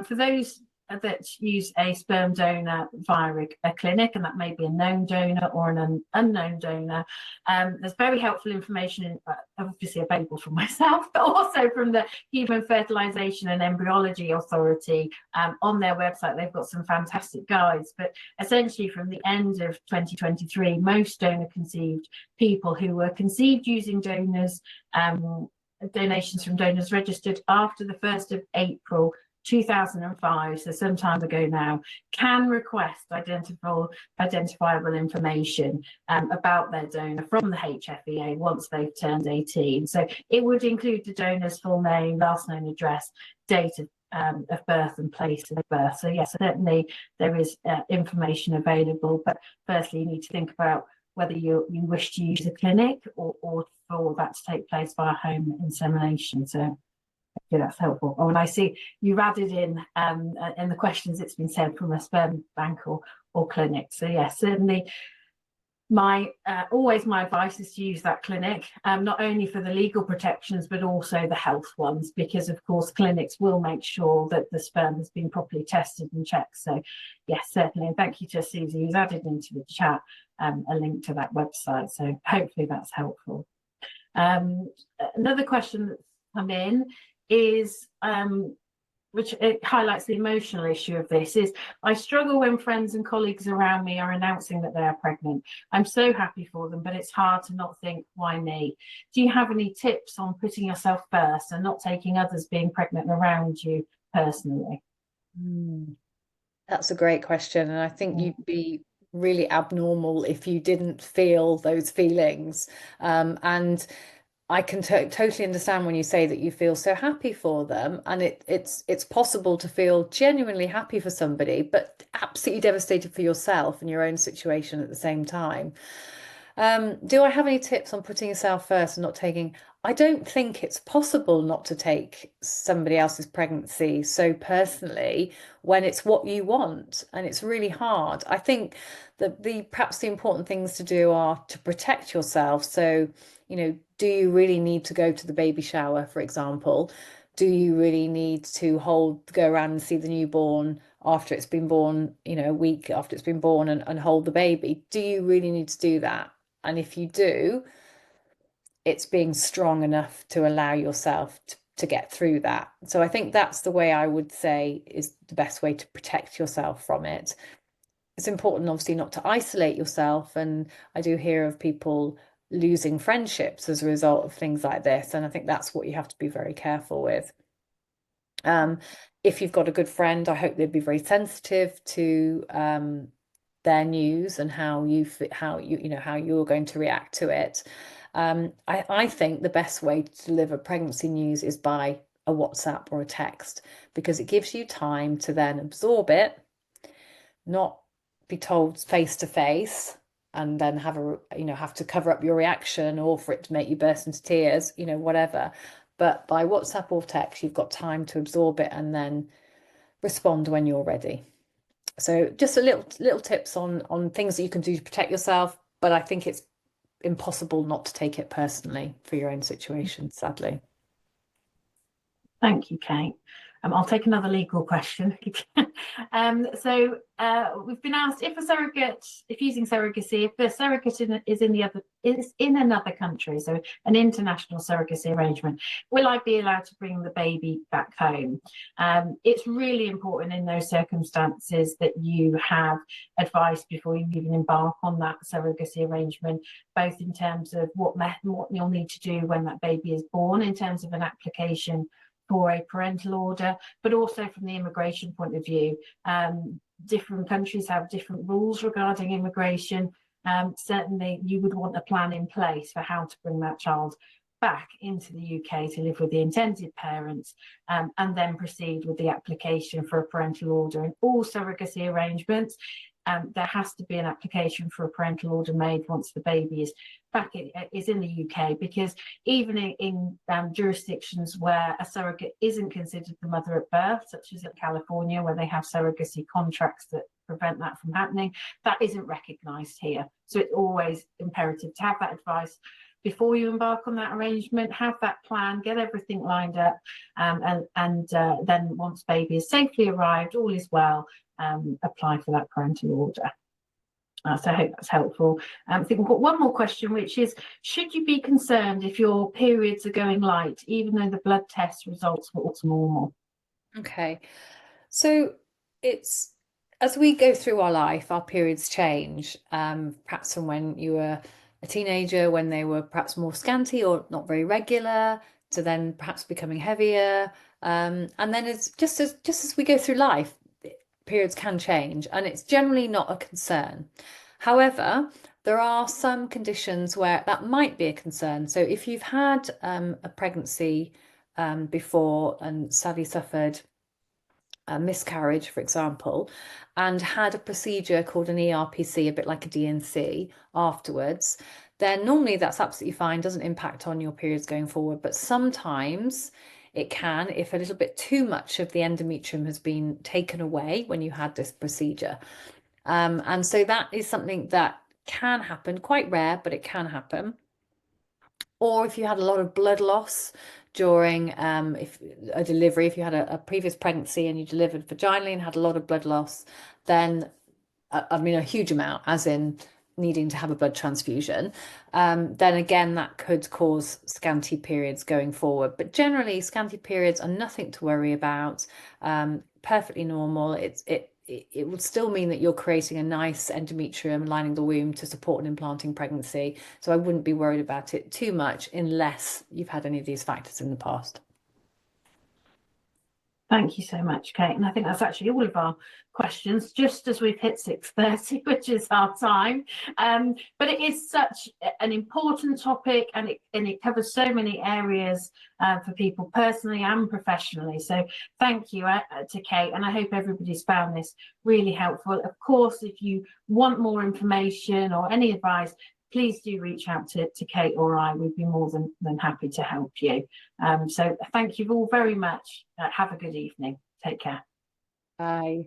For those that use a sperm donor via a clinic, and that may be a known donor or an unknown donor, there's very helpful information obviously available from myself, but also from the Human Fertilisation and Embryology Authority. On their website they've got some fantastic guides, but essentially from the end of 2023, most donor conceived people who were conceived using donations from donors registered after the 1st of April 2005, so some time ago now, can request identifiable information about their donor from the HFEA once they've turned 18. So it would include the donor's full name, last known address, date of birth and place of birth. So yes, certainly there is information available, but firstly you need to think about whether you wish to use a clinic or for that to take place via home insemination. So yeah, that's helpful. Oh, and I see you've added in the questions, it's been said from a sperm bank or clinic. So yeah, certainly always my advice is to use that clinic, not only for the legal protections but also the health ones, because of course clinics will make sure that the sperm has been properly tested and checked. So yes, certainly, and thank you to Susie who's added into the chat a link to that website, so hopefully that's helpful. Another question that's come in is which it highlights the emotional issue of this, is I struggle when friends and colleagues around me are announcing that they are pregnant. I'm so happy for them, but it's hard to not think, why me? Do you have any tips on putting yourself first and not taking others being pregnant around you personally? That's a great question, and I think you'd be really abnormal if you didn't feel those feelings. And I can totally understand when you say that you feel so happy for them, and it's possible to feel genuinely happy for somebody, but absolutely devastated for yourself and your own situation at the same time. Do I have any tips on putting yourself first and not taking? I don't think it's possible not to take somebody else's pregnancy so personally when it's what you want, and it's really hard. I think that perhaps the important things to do are to protect yourself. So, do you really need to go to the baby shower, for example? Do you really need to go around and see the newborn after it's been born, a week after it's been born, and hold the baby? Do you really need to do that? And if you do, it's being strong enough to allow yourself to get through that. So I think that's the way I would say is the best way to protect yourself from it. It's important, obviously, not to isolate yourself. And I do hear of people losing friendships as a result of things like this. And I think that's what you have to be very careful with. If you've got a good friend, I hope they'd be very sensitive to their news and how you're going to react to it. I think the best way to deliver pregnancy news is by a WhatsApp or a text, because it gives you time to then absorb it, not be told face to face, and then have to cover up your reaction, or for it to make you burst into tears, whatever. But by WhatsApp or text, you've got time to absorb it and then respond when you're ready. So just a little tips on things that you can do to protect yourself, but I think it's impossible not to take it personally for your own situation, sadly. Thank you, Kate. I'll take another legal question. So we've been asked if using surrogacy, if the surrogate is in another country, so an international surrogacy arrangement, will I be allowed to bring the baby back home? It's really important in those circumstances that you have advice before you even embark on that surrogacy arrangement, both in terms of what you'll need to do when that baby is born, in terms of an application for a parental order, but also from the immigration point of view. Different countries have different rules regarding immigration. Certainly you would want a plan in place for how to bring that child back into the UK to live with the intended parents, and then proceed with the application for a parental order. In all surrogacy arrangements, there has to be an application for a parental order made once the baby is in the UK, because even in jurisdictions where a surrogate isn't considered the mother at birth, such as in California, where they have surrogacy contracts that prevent that from happening, that isn't recognised here. So it's always imperative to have that advice before you embark on that arrangement, have that plan, get everything lined up, and then once baby is safely arrived, all is well, apply for that parental order. So I hope that's helpful. I think we've got one more question, which is, should you be concerned if your periods are going light, even though the blood test results were all normal? Okay, so it's, as we go through our life, our periods change, perhaps from when you were a teenager, when they were perhaps more scanty or not very regular, to then perhaps becoming heavier, and then it's just as we go through life, periods can change, and it's generally not a concern. However, there are some conditions where that might be a concern. So if you've had a pregnancy before and sadly suffered a miscarriage, for example, and had a procedure called an ERPC, a bit like a DNC, afterwards, then normally that's absolutely fine, doesn't impact on your periods going forward. But sometimes it can, if a little bit too much of the endometrium has been taken away when you had this procedure. And so that is something that can happen, quite rare, but it can happen. Or if you had a lot of blood loss during if you had a previous pregnancy and you delivered vaginally and had a lot of blood loss, then I mean a huge amount, as in needing to have a blood transfusion, then again that could cause scanty periods going forward. But generally scanty periods are nothing to worry about, perfectly normal. It would still mean that you're creating a nice endometrium lining the womb to support an implanting pregnancy. So I wouldn't be worried about it too much unless you've had any of these factors in the past. Thank you so much, Kate. And I think that's actually all of our questions, just as we've hit 6:30, which is our time. But it is such an important topic, and it covers so many areas for people personally and professionally. So thank you to Kate, and I hope everybody's found this really helpful. Of course, if you want more information or any advice, please do reach out to Kate or I. We'd be more than happy to help you. So thank you all very much. Have a good evening. Take care. Bye.